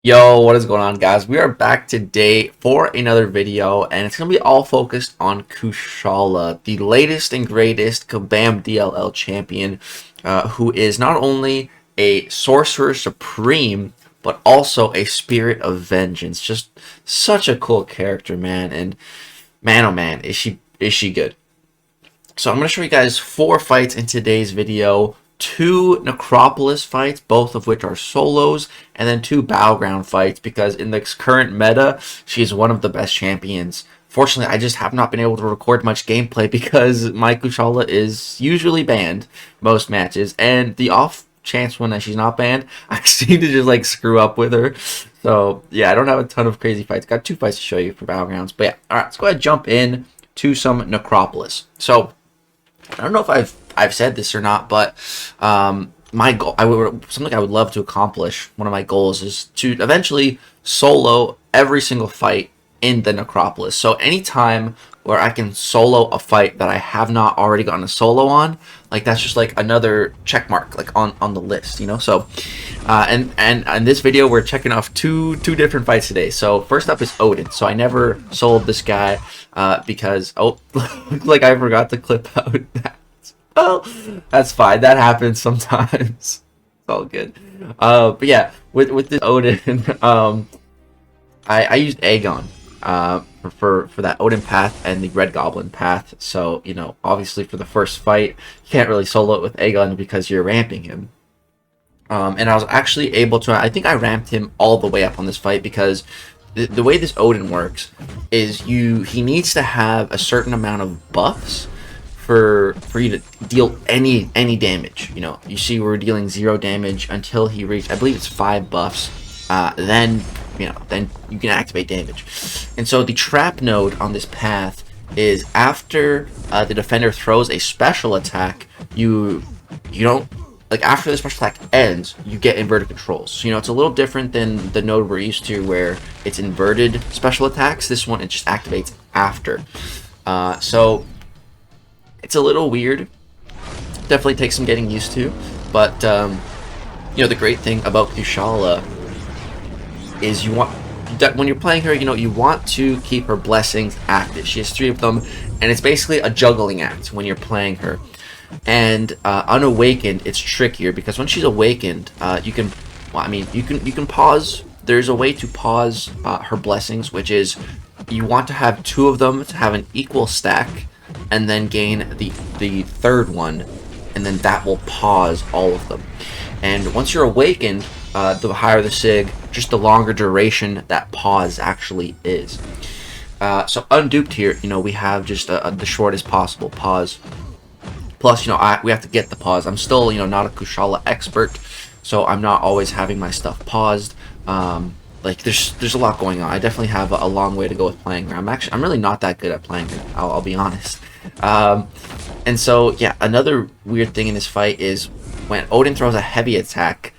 Yo, what is going on, guys? We are back today for another video, and it's going to be all focused on Kushala, the latest and greatest Kabam DLL champion, who is not only a Sorcerer Supreme, but also a Spirit of Vengeance. Just such a cool character, man, and man, oh man, is she good. So I'm going to show you guys 4 fights in today's video. 2 Necropolis fights, both of which are solos, and then 2 Battleground fights, because in the current meta, she's one of the best champions. Fortunately, I just have not been able to record much gameplay because my Kushala is usually banned most matches, and the off chance when she's not banned, I seem to just like screw up with her. So yeah, I don't have a ton of crazy fights. Got 2 fights to show you for Battlegrounds, but yeah, alright, let's go ahead and jump in to some Necropolis. So I don't know if I've said this or not, but my goal, something I would love to accomplish. One of my goals is to eventually solo every single fight in the Necropolis. So anytime where I can solo a fight that I have not already gotten a solo on, like that's just like another check mark, like on the list, you know. So and in this video we're checking off two different fights today. So first up is Odin. So I never soloed this guy because like I forgot to clip out that. Well, that's fine. That happens sometimes. It's all good. But yeah, with this Odin, I used Aegon for that Odin path and the Red Goblin path. So, you know, obviously for the first fight, you can't really solo it with Aegon because you're ramping him. And I was actually able to, I think I ramped him all the way up on this fight because the way this Odin works is he needs to have a certain amount of buffs for you to deal any damage. You know, you see we're dealing 0 damage until he reached, I believe it's 5 buffs. Then you can activate damage. And so the trap node on this path is after the defender throws a special attack, you don't, like, after the special attack ends, you get inverted controls. So, you know, it's a little different than the node we're used to where it's inverted special attacks. This one, it just activates after. So it's a little weird. Definitely takes some getting used to. But, you know, the great thing about Kushala is when you're playing her, you know, you want to keep her blessings active. She has 3 of them, and it's basically a juggling act when you're playing her. And unawakened, it's trickier because when she's awakened, you can pause. There's a way to pause her blessings, which is you want to have 2 of them to have an equal stack, and then gain the 3rd one, and then that will pause all of them. And once you're awakened, the higher the sig, just the longer duration that pause actually is. So unduped here, you know, we have just the shortest possible pause. Plus, you know, we have to get the pause. I'm still, you know, not a Kushala expert, so I'm not always having my stuff paused. Like there's a lot going on. I definitely have a long way to go with playing her. I'm really not that good at playing her. I'll be honest. And so yeah, another weird thing in this fight is when Odin throws a heavy attack,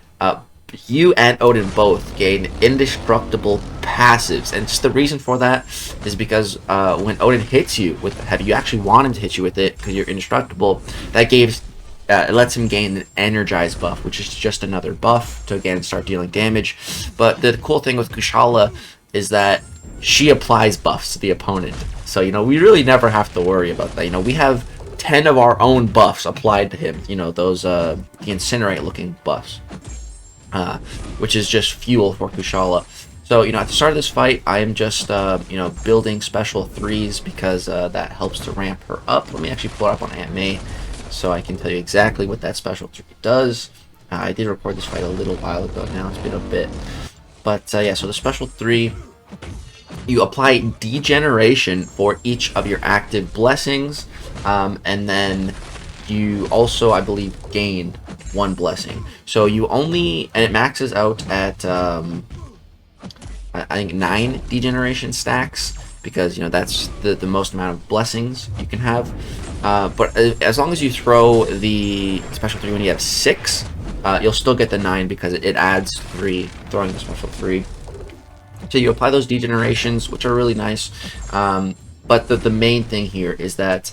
you and Odin both gain indestructible passives, and just the reason for that is because when Odin hits you with the heavy, you actually want him to hit you with it because you're indestructible. That it lets him gain an energize buff, which is just another buff to again start dealing damage. But the cool thing with Kushala is that she applies buffs to the opponent, so you know we really never have to worry about that. You know, we have 10 of our own buffs applied to him. You know, those the incinerate looking buffs, which is just fuel for Kushala. So, you know, at the start of this fight, I am just, you know, building special 3s because that helps to ramp her up. Let me actually pull it up on Aunt May so I can tell you exactly what that special 3 does. I did record this fight a little while ago now. It's been a bit. But, yeah, so the special 3, you apply degeneration for each of your active blessings, and then you also, I believe, gain 1 blessing. So you only, and it maxes out at I think 9 degeneration stacks, because you know that's the most amount of blessings you can have. But as long as you throw the special 3 when you have 6, you'll still get the 9 because it adds 3 throwing the special 3. So you apply those degenerations, which are really nice. But the main thing here is that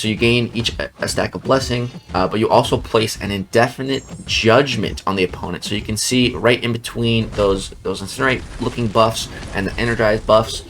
So you gain each a stack of blessing, but you also place an indefinite judgment on the opponent. So you can see right in between those incinerate looking buffs and the energized buffs,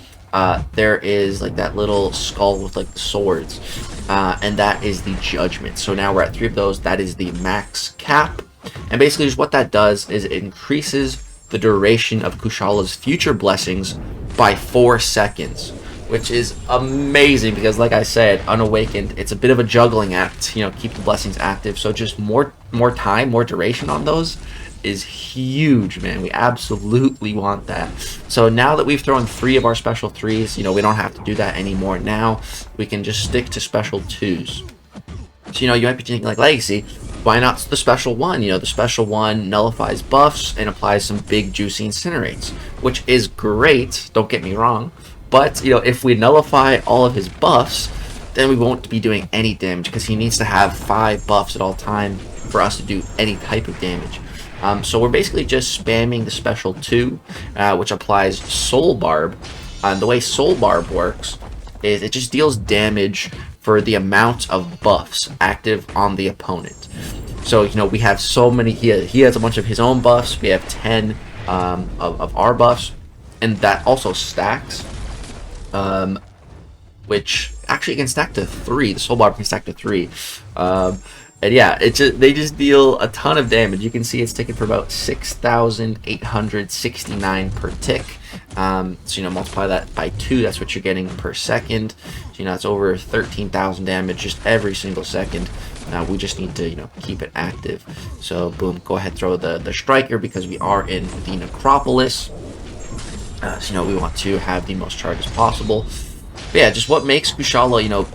there is like that little skull with like the swords, and that is the judgment. So now we're at 3 of those. That is the max cap, and basically just what that does is it increases the duration of Kushala's future blessings by 4 seconds, which is amazing because, like I said, Unawakened, it's a bit of a juggling act, you know, keep the blessings active. So just more time, more duration on those is huge, man. We absolutely want that. So now that we've thrown 3 of our special 3s, you know, we don't have to do that anymore. Now we can just stick to special 2s. So, you know, you might be thinking like, Legacy, why not the special 1? You know, the special 1 nullifies buffs and applies some big juicy incinerates, which is great, don't get me wrong. But, you know, if we nullify all of his buffs, then we won't be doing any damage because he needs to have 5 buffs at all time for us to do any type of damage. So we're basically just spamming the special 2, which applies Soul Barb. And the way Soul Barb works is it just deals damage for the amount of buffs active on the opponent. So, you know, we have so many, he has a bunch of his own buffs, we have 10 of our buffs, and that also stacks, which actually can stack to 3, the Soul Barb can stack to 3, and yeah, they just deal a ton of damage. You can see it's ticking for about 6,869 per tick. So, you know, multiply that by 2, that's what you're getting per second. So, you know, it's over 13,000 damage just every single second. Now we just need to, you know, keep it active. So boom, go ahead, throw the striker because we are in the Necropolis. So, you know, we want to have the most charges possible. But yeah, just what makes Kushala, you know,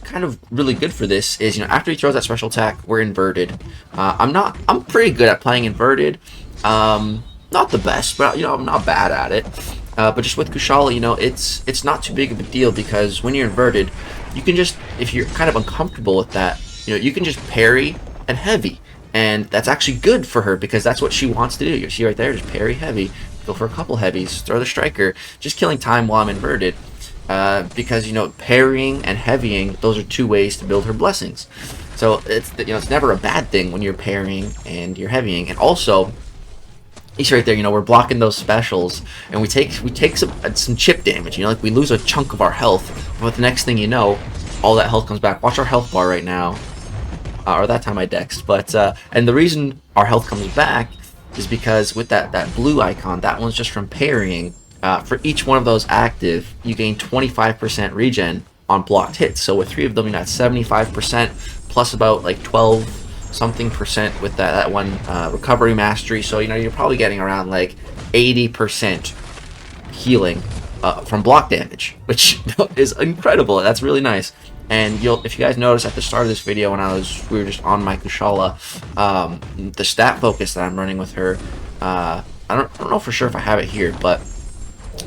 kind of really good for this is, you know, after he throws that special attack, we're inverted. I'm pretty good at playing inverted. Not the best, but, you know, I'm not bad at it. But just with Kushala, you know, it's not too big of a deal because when you're inverted, you can just, if you're kind of uncomfortable with that, you know, you can just parry and heavy. And that's actually good for her because that's what she wants to do. You see right there, just parry heavy, go for a couple heavies, throw the striker, just killing time while I'm inverted. Because, you know, parrying and heavying, those are 2 ways to build her blessings. So it's, you know, it's never a bad thing when you're parrying and you're heavying. And also, you see right there, you know, we're blocking those specials, and we take some chip damage. You know, like we lose a chunk of our health, but the next thing you know, all that health comes back. Watch our health bar right now, or that time I dexed. But and the reason our health comes back is because with that blue icon, that one's just from parrying. For each one of those active, you gain 25% regen on blocked hits. So with 3 of them, you got 75% plus about like 12 something percent with that one recovery mastery. So, you know, you're probably getting around like 80% healing from block damage, which is incredible. That's really nice. And if you guys notice at the start of this video when we were just on my Kushala, the stat focus that I'm running with her, I don't know for sure if I have it here, but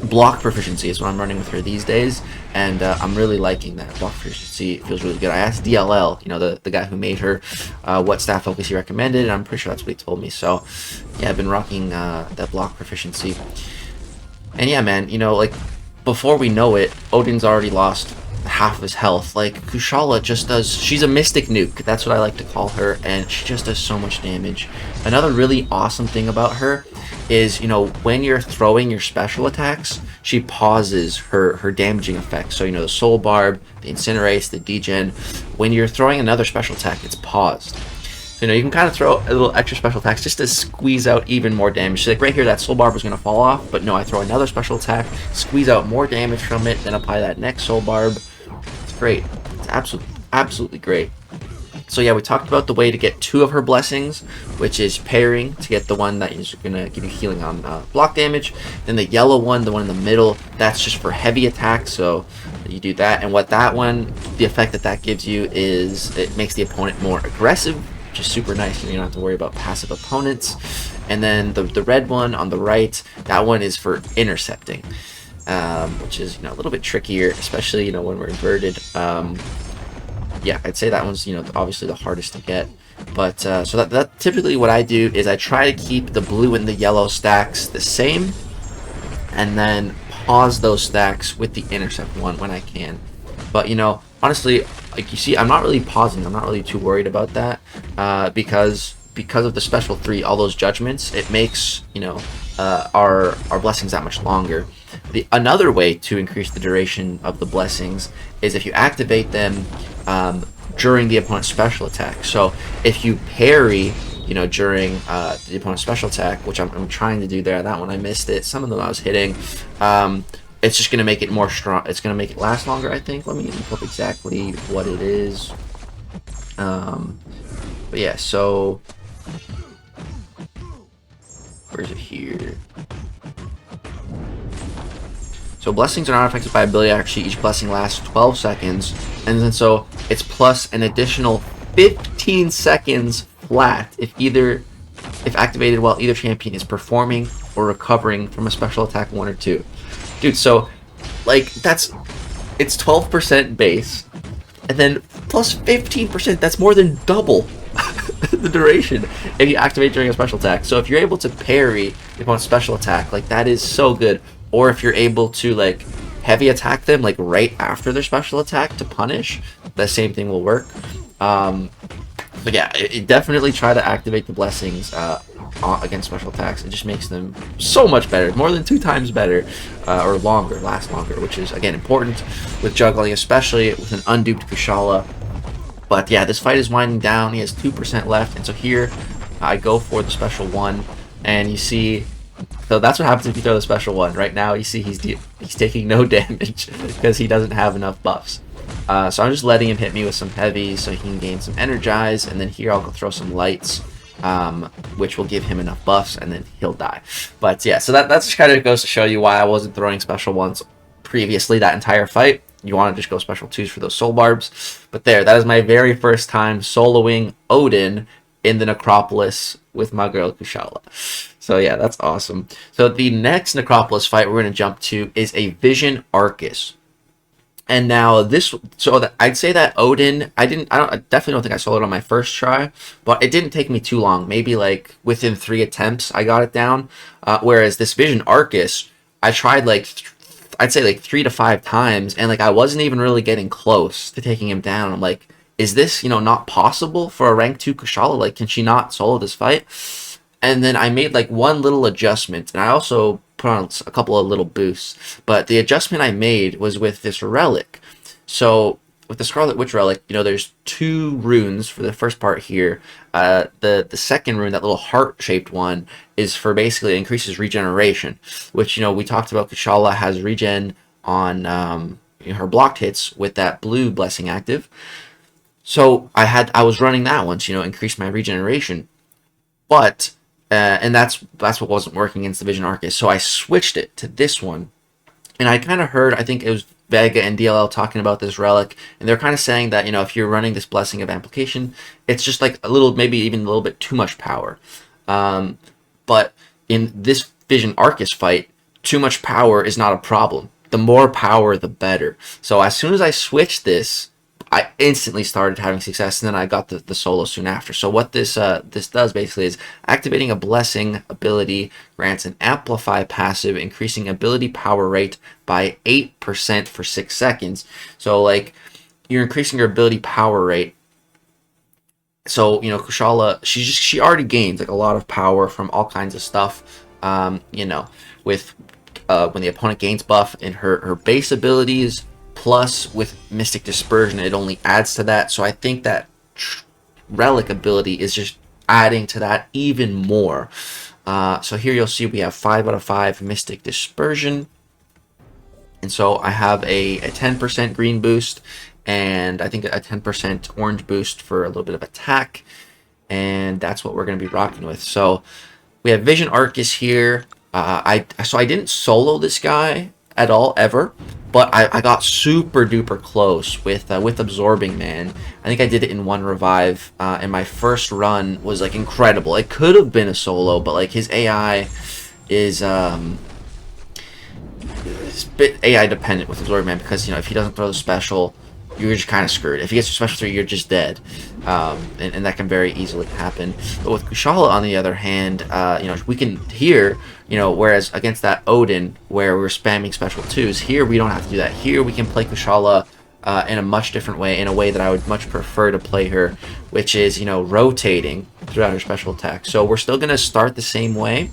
block proficiency is what I'm running with her these days, and I'm really liking that. Block proficiency feels really good. I asked DLL, you know, the guy who made her, what stat focus he recommended, and I'm pretty sure that's what he told me. So yeah, I've been rocking that block proficiency. And yeah, man, you know, like before we know it, Odin's already lost half of his health. Like Kushala just does, she's a mystic nuke, that's what I like to call her, and she just does so much damage. Another really awesome thing about her is, you know, when you're throwing your special attacks, she pauses her damaging effects. So, you know, the Soul Barb, the Incinerates, the Degen, when you're throwing another special attack, it's paused. So, you know, you can kind of throw a little extra special attacks just to squeeze out even more damage. So, like right here, that Soul Barb was going to fall off, but no, I throw another special attack, squeeze out more damage from it, then apply that next Soul Barb. It's great. It's absolutely great. So yeah, we talked about the way to get 2 of her blessings, which is parrying to get the one that is going to give you healing on block damage. Then the yellow one, the one in the middle, that's just for heavy attacks, so you do that. And what that one, the effect that gives you is it makes the opponent more aggressive, which is super nice, and you don't have to worry about passive opponents. And then the red one on the right, that one is for intercepting, which is, you know, a little bit trickier, especially, you know, when we're inverted. Yeah, I'd say that one's, you know, obviously the hardest to get. But so that typically what I do is I try to keep the blue and the yellow stacks the same, and then pause those stacks with the intercept one when I can. But, you know, honestly, like you see, I'm not really pausing. I'm not really too worried about that because of the special 3, all those judgments, it makes, you know, our blessings that much longer. Another way to increase the duration of the blessings is if you activate them during the opponent's special attack. So if you parry, you know, during the opponent's special attack, which I'm trying to do there, that one I missed it. Some of them I was hitting. It's just going to make it more strong. It's going to make it last longer, I think. Let me look up exactly what it is. But yeah, so where is it here? So blessings are not affected by ability. Actually, each blessing lasts 12 seconds, and then so it's plus an additional 15 seconds flat if activated while either champion is performing or recovering from a special attack 1 or 2. Dude, so like it's 12% base, and then plus 15%. That's more than double the duration if you activate during a special attack. So if you're able to parry the opponent's special attack, like that is so good. Or if you're able to like heavy attack them like right after their special attack to punish, the same thing will work. But yeah, definitely try to activate the blessings against special attacks. It just makes them so much better, more than 2 times better, or longer, last longer, which is again important with juggling, especially with an unduped Kushala. But yeah, this fight is winding down. He has 2% left, and so here I go for the special 1, and you see. So that's what happens if you throw the special 1. Right now, you see he's taking no damage because he doesn't have enough buffs. So I'm just letting him hit me with some heavies so he can gain some energize, and then here I'll go throw some lights, which will give him enough buffs, and then he'll die. But yeah, so that just kind of goes to show you why I wasn't throwing special 1s previously that entire fight. You want to just go special 2s for those soul barbs. But there, that is my very first time soloing Odin in the Necropolis with my girl Kushala. So yeah, that's awesome. So the next Necropolis fight we're going to jump to is a Vision Arcus. And now this, so I'd say that Odin, I definitely don't think I soloed on my first try, but it didn't take me too long. Maybe like within 3 attempts, I got it down. Whereas this Vision Arcus, I tried like, I'd say like 3 to 5 times, and like I wasn't even really getting close to taking him down. I'm like, is this, you know, not possible for a rank 2 Kushala? Like, can she not solo this fight? And then I made like one little adjustment, and I also put on a couple of little boosts. But the adjustment I made was with this relic. So with the Scarlet Witch relic, you know, there's 2 runes for the first part here. The second rune, that little heart-shaped one, is for basically increases regeneration, which, you know, we talked about. Kushala has regen on her blocked hits with that blue blessing active. So I was running that one to, you know, increase my regeneration. But and that's what wasn't working against the Vision Arcus. So I switched it to this one, and I kind of heard, I think it was Vega and DLL talking about this relic, and they're kind of saying that, you know, if you're running this Blessing of Amplification, it's just like a little, maybe even a little bit too much power. But in this Vision Arcus fight, too much power is not a problem. The more power, the better. So as soon as I switched this, I instantly started having success, and then I got the solo soon after. So what this does basically is activating a blessing ability grants an amplify passive, increasing ability power rate by 8% for 6 seconds. So like you're increasing your ability power rate. So, you know, Kushala, she already gains like a lot of power from all kinds of stuff. You know, with when the opponent gains buff in her base abilities. Plus, with Mystic Dispersion, it only adds to that. So I think that Relic ability is just adding to that even more. So here you'll see we have 5 out of 5 Mystic Dispersion. And so I have a 10% green boost, and I think a 10% orange boost for a little bit of attack. And that's what we're going to be rocking with. So we have Vision Arcus here. So I didn't solo this guy at all, ever. But I got super duper close with Absorbing Man. I think I did it in 1 revive, and my first run was like incredible. It could have been a solo, but like his AI is a bit AI dependent with Absorbing Man, because, you know, if he doesn't throw the special, you're just kind of screwed. If he gets your special 3, you're just dead, and that can very easily happen. But with Kushala, on the other hand, you know, we can here. You know, whereas against that Odin, where we're spamming special 2s, here we don't have to do that. Here we can play Kushala in a much different way, in a way that I would much prefer to play her, which is, you know, rotating throughout her special attack. So we're still going to start the same way,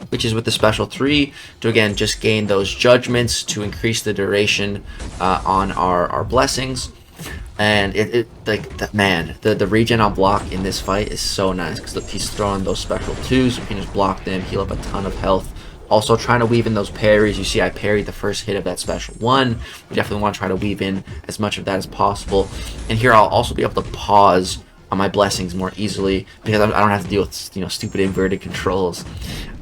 which is with the special 3 to, again, just gain those judgments to increase the duration on our blessings. And the regen on block in this fight is so nice, because look, he's throwing those special 2s, so you can just block them, heal up a ton of health. Also trying to weave in those parries. You see I parried the first hit of that special 1. You definitely want to try to weave in as much of that as possible. And here I'll also be able to pause on my blessings more easily, because I don't have to deal with, you know, stupid inverted controls.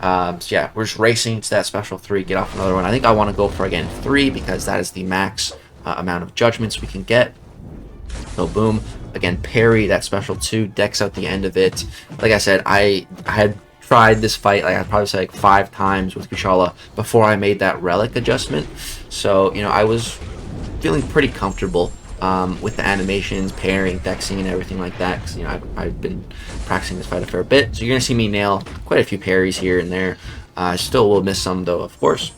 So yeah, we're just racing to that special 3, get off another one. I think I want to go for, again, 3, because that is the max amount of judgments we can get. So boom, again, parry that special 2, decks out the end of it. Like I said, I had tried this fight, like I'd probably say like 5 times with Kushala before I made that relic adjustment. So, you know, I was feeling pretty comfortable with the animations, parrying, dexing, and everything like that, because, you know, I've been practicing this fight a fair bit. So you're gonna see me nail quite a few parries here and there. I still will miss some though, of course.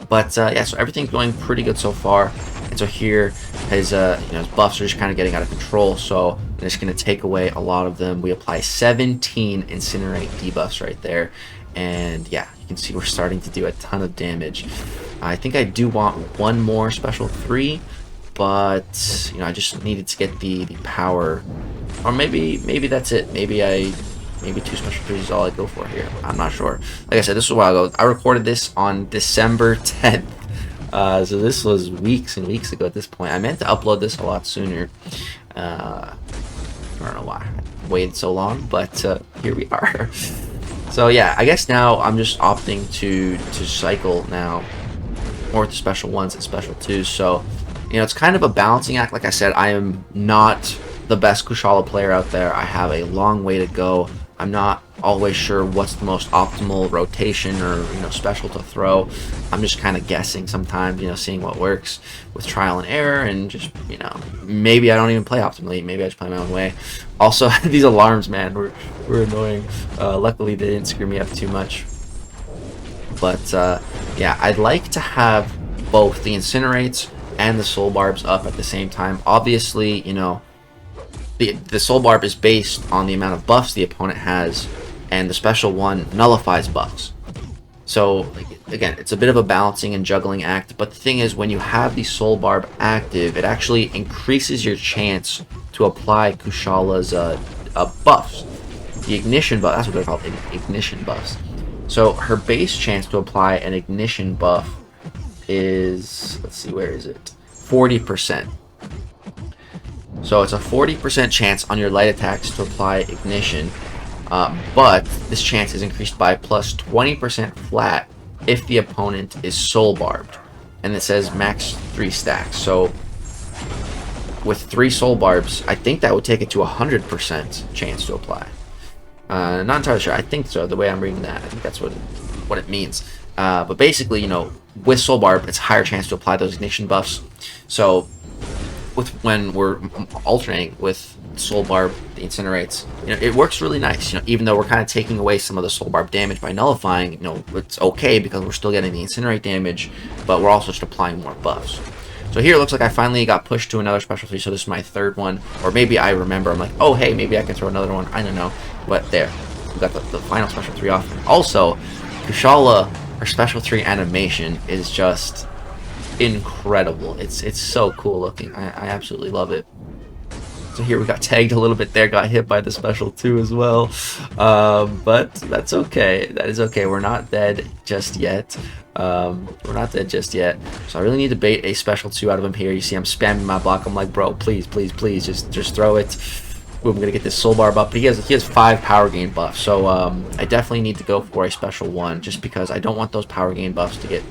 But yeah, so everything's going pretty good so far. And so here, his you know, his buffs are just kind of getting out of control. So I'm just going to take away a lot of them. We apply 17 incinerate debuffs right there, and yeah, you can see we're starting to do a ton of damage. I think I do want one more special 3, but you know, I just needed to get the power, or maybe that's it. Maybe 2 special 3s is all I go for here. I'm not sure. Like I said, this was a while ago. I recorded this on December 10th. So this was weeks and weeks ago at this point. I meant to upload this a lot sooner. I don't know why I waited so long, but here we are. So yeah, I guess now I'm just opting to cycle now more with the special 1s and special 2s. So, you know, it's kind of a balancing act. Like I said, I am not the best Kushala player out there. I have a long way to go. I'm not always sure what's the most optimal rotation or, you know, special to throw. I'm just kind of guessing sometimes, you know, seeing what works with trial and error, and just, you know, maybe I don't even play optimally. Maybe I just play my own way. Also, these alarms, man, were annoying. Luckily, they didn't screw me up too much. But yeah, I'd like to have both the incinerates and the soul barbs up at the same time. Obviously, you know, the soul barb is based on the amount of buffs the opponent has, and the special 1 nullifies buffs. So like, again, it's a bit of a balancing and juggling act, but the thing is, when you have the soul barb active, it actually increases your chance to apply Kushala's buffs. The ignition buff, that's what they're called, ignition buffs. So her base chance to apply an ignition buff is, let's see, where is it? 40%. So it's a 40% chance on your light attacks to apply ignition, but this chance is increased by plus 20% flat if the opponent is soul barbed, and it says max 3 stacks. So with 3 soul barbs, I think that would take it to 100% chance to apply. Not entirely sure. I think so. The way I'm reading that, I think that's what it means. But basically, you know, with soul barb, it's higher chance to apply those ignition buffs. So when we're alternating with soul barb, the incinerates, you know, it works really nice. You know, even though we're kind of taking away some of the soul barb damage by nullifying, you know, it's okay because we're still getting the incinerate damage, but we're also just applying more buffs. So here it looks like I finally got pushed to another special 3, so this is my 3rd one. Or maybe I remember, I'm like, oh hey, maybe I can throw another one. I don't know. But there, we got the final special 3 off. Also, Kushala, her special 3 animation is just incredible. It's so cool looking. I absolutely love it. So here we got tagged a little bit there, got hit by the special 2 as well, but that's okay. That is okay. We're not dead just yet. So I really need to bait a special 2 out of him here. You see I'm spamming my block. I'm like, bro, please just throw it. Boom, I'm gonna get this soul barb up. But he has 5 power gain buffs, so I definitely need to go for a special 1 just because I don't want those power gain buffs to get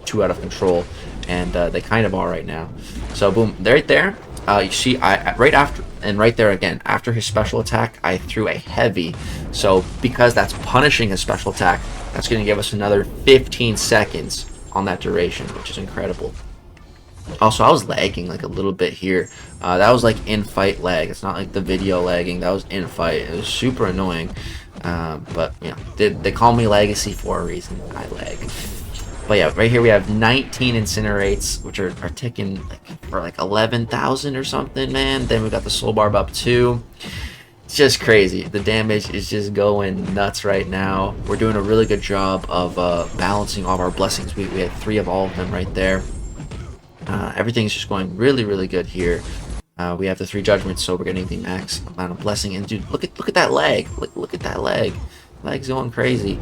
too out of control, and they kind of are right now. So boom, right there. You see, right after, and right there again, after his special attack, I threw a heavy. So because that's punishing his special attack, that's going to give us another 15 seconds on that duration, which is incredible. Also, I was lagging like a little bit here. That was like in-fight lag. It's not like the video lagging. That was in-fight. It was super annoying. But, you know, they call me Legacy for a reason. I lag. But yeah, right here we have 19 incinerates, which are ticking for like 11,000 or something, man. Then we got the soul barb up too. It's just crazy. The damage is just going nuts right now. We're doing a really good job of balancing all of our blessings. We had 3 of all of them right there. Everything's just going really, really good here. We have the 3 judgments, so we're getting the max amount of blessing. And dude, look at that leg. Look at that leg. Leg's going crazy.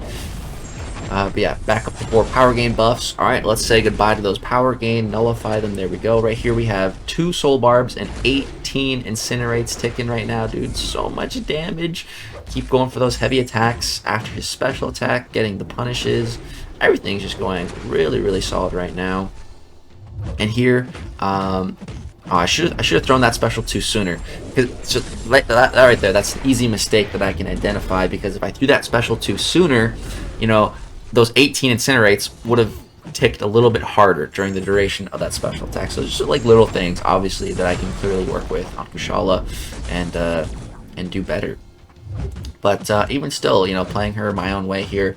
But yeah, back up to 4 power gain buffs. Alright, let's say goodbye to those power gain, nullify them. There we go. Right here we have 2 soul barbs and 18 incinerates ticking right now, dude. So much damage. Keep going for those heavy attacks after his special attack, getting the punishes. Everything's just going really, really solid right now. And here, I should have thrown that special 2 sooner. Because just like that right there, that's an easy mistake that I can identify. Because if I threw that special 2 sooner, you know, those 18 incinerates would have ticked a little bit harder during the duration of that special attack. So just like little things, obviously, that I can clearly work with on Kushala and do better. But even still, you know, playing her my own way here,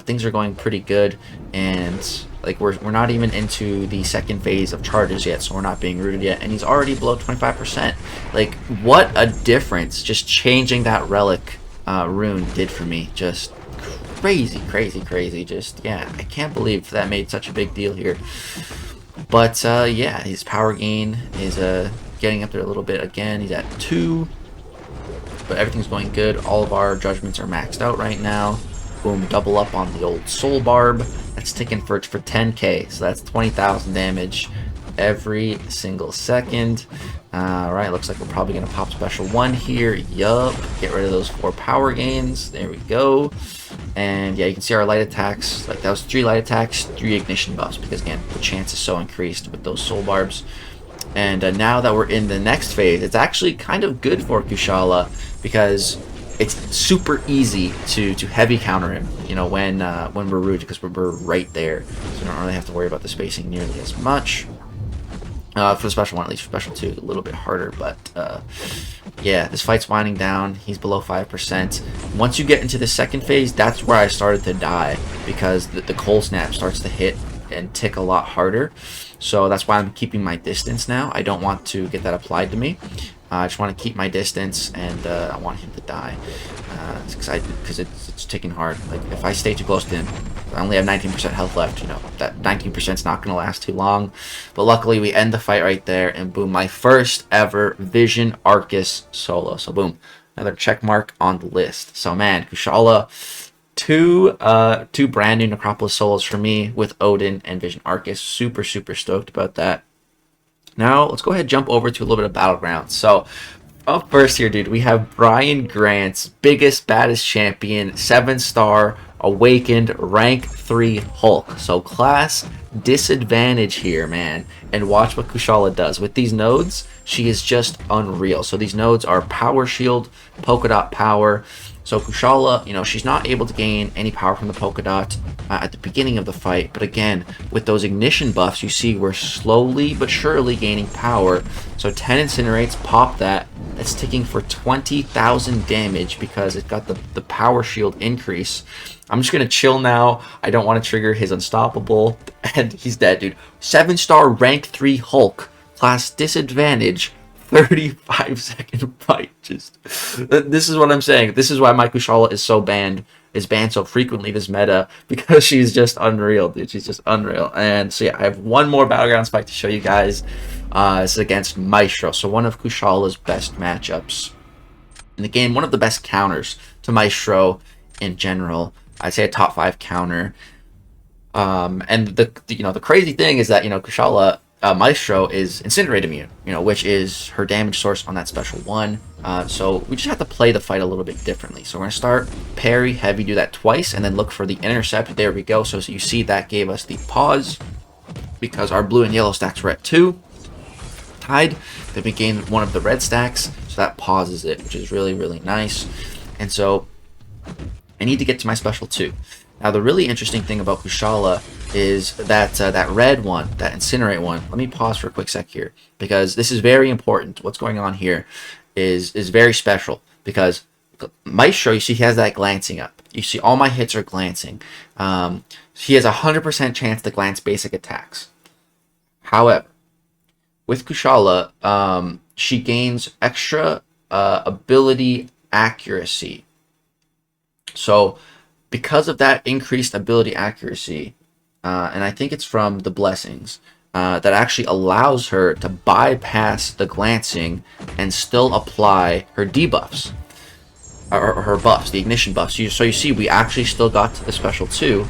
things are going pretty good. And like we're not even into the second phase of charges yet, so we're not being rooted yet. And he's already below 25%. Like, what a difference just changing that relic rune did for me. Just crazy, crazy, crazy. Just, yeah, I can't believe that made such a big deal here. But yeah, his power gain is getting up there a little bit again. He's at 2, but everything's going good. All of our judgments are maxed out right now. Boom, double up on the old soul barb. That's ticking for 10k, so that's 20,000 damage every single second. Alright, looks like we're probably gonna pop special 1 here. Yup, get rid of those 4 power gains. There we go. And yeah, you can see our light attacks. Like, that was 3 light attacks, 3 ignition buffs, because again, the chance is so increased with those soul barbs. And now that we're in the next phase, it's actually kind of good for Kushala, because it's super easy to heavy counter him, you know, when we're rooted, because we're right there, so we don't really have to worry about the spacing nearly as much. For the special 1, at least. For special 2, a little bit harder, but yeah, this fight's winding down. He's below 5%. Once you get into the second phase, that's where I started to die, because the cold snap starts to hit and tick a lot harder. So that's why I'm keeping my distance now. I don't want to get that applied to me. I just want to keep my distance, and I want him to die, because it's ticking hard. Like, if I stay too close to him, I only have 19% health left. You know, that 19% is not going to last too long. But luckily, we end the fight right there, and boom, my first ever Vision Arcus solo. So boom, another check mark on the list. So man, Kushala, two brand new Necropolis solos for me with Odin and Vision Arcus. Super, super stoked about that. Now, let's go ahead and jump over to a little bit of Battlegrounds. So, up first here, dude, we have Brian Grant's biggest, baddest champion, 7-star, awakened, rank 3 Hulk. So, class disadvantage here, man. And watch what Kushala does. With these nodes, she is just unreal. So, these nodes are Power Shield, Polka Dot Power. So Kushala, you know, she's not able to gain any power from the Polka Dot at the beginning of the fight. But again, with those ignition buffs, you see we're slowly but surely gaining power. So 10 incinerates, pop that. That's ticking for 20,000 damage because it got the power shield increase. I'm just going to chill now. I don't want to trigger his unstoppable. And he's dead, dude. 7-star rank 3 Hulk. Class disadvantage. 35-second fight. Just this is what I'm saying. This is why my Kushala is so banned. Is banned so frequently this meta, because she's just unreal, dude. She's just unreal. And so yeah, I have one more Battlegrounds fight to show you guys. This is against Maestro. So one of Kushala's best matchups in the game. One of the best counters to Maestro in general. I'd say a top 5 counter. And the crazy thing is that, you know, Kushala, Maestro is Incinerate immune, you know, which is her damage source on that special 1. So we just have to play the fight a little bit differently. So we're going to start parry, heavy, do that twice, and then look for the intercept. There we go. So you see that gave us the pause, because our blue and yellow stacks were at 2. Tied. Then we gained one of the red stacks, so that pauses it, which is really, really nice. And so I need to get to my special 2. Now, the really interesting thing about Kushala is that that red one, that Incinerate one. Let me pause for a quick sec here, because this is very important. What's going on here is very special, because Maestro, you see, he has that glancing up. You see all my hits are glancing. He has a 100% chance to glance basic attacks. However, with Kushala, she gains extra ability accuracy. So because of that increased ability accuracy, and I think it's from the blessings, that actually allows her to bypass the glancing and still apply her debuffs, or her buffs, the ignition buffs. So you see, we actually still got to the special 2,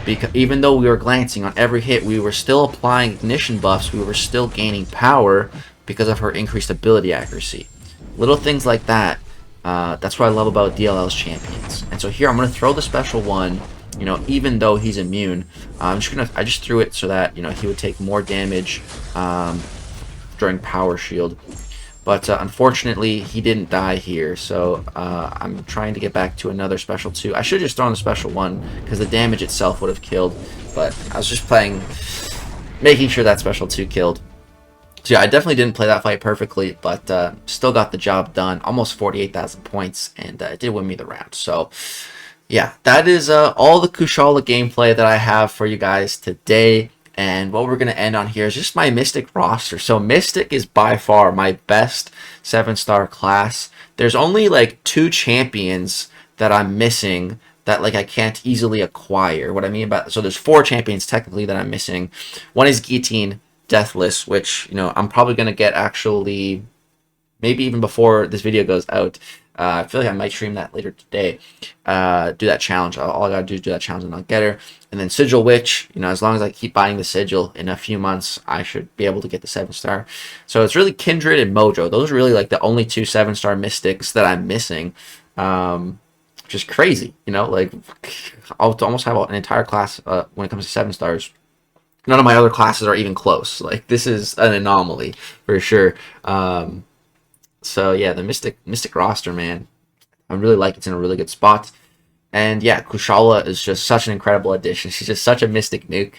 because even though we were glancing on every hit, we were still applying ignition buffs. We were still gaining power because of her increased ability accuracy. Little things like that. That's what I love about DLL's champions. And so here I'm going to throw the special 1, you know, even though he's immune. I just threw it so that, you know, he would take more damage during power shield. But unfortunately, he didn't die here, so I'm trying to get back to another special 2. I should have just thrown the special 1, because the damage itself would have killed. But I was just making sure that special 2 killed. So yeah, I definitely didn't play that fight perfectly, but still got the job done. Almost 48,000 points, and it did win me the round. So yeah, that is all the Kushala gameplay that I have for you guys today. And what we're going to end on here is just my Mystic roster. So Mystic is by far my best 7-star class. There's only like 2 champions that I'm missing that like I can't easily acquire. What I mean about, so there's 4 champions technically that I'm missing. One is Guillotine, Deathless, which, you know, I'm probably going to get actually maybe even before this video goes out. I feel like I might stream that later today. Do that challenge. All I gotta do is do that challenge and I'll get her. And then Sigil Witch, you know, as long as I keep buying the Sigil, in a few months I should be able to get the 7-star. So it's really Kindred and Mojo. Those are really like the only 2 7-star mystics that I'm missing. Which is crazy, you know, like I'll almost have an entire class when it comes to 7-stars. None of my other classes are even close. Like, this is an anomaly for sure. So yeah, the Mystic roster, man, I really like it. It's in a really good spot. And yeah, Kushala is just such an incredible addition. She's just such a Mystic nuke.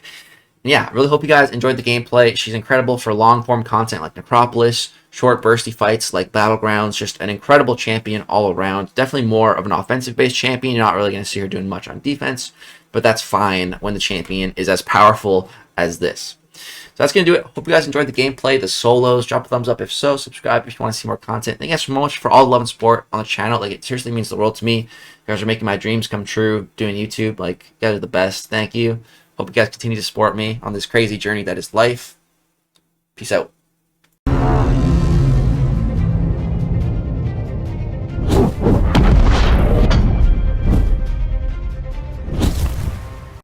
And yeah, I really hope you guys enjoyed the gameplay. She's incredible for long-form content like Necropolis, short bursty fights like Battlegrounds, just an incredible champion all around. Definitely more of an offensive-based champion. You're not really going to see her doing much on defense, but that's fine when the champion is as powerful as this. So that's going to do it. Hope you guys enjoyed the gameplay, the solos. Drop a thumbs up if so. Subscribe if you want to see more content. Thank you guys so much for all the love and support on the channel. Like, it seriously means the world to me. You guys are making my dreams come true doing YouTube. Like, you guys are the best. Thank you. Hope you guys continue to support me on this crazy journey that is life. Peace out.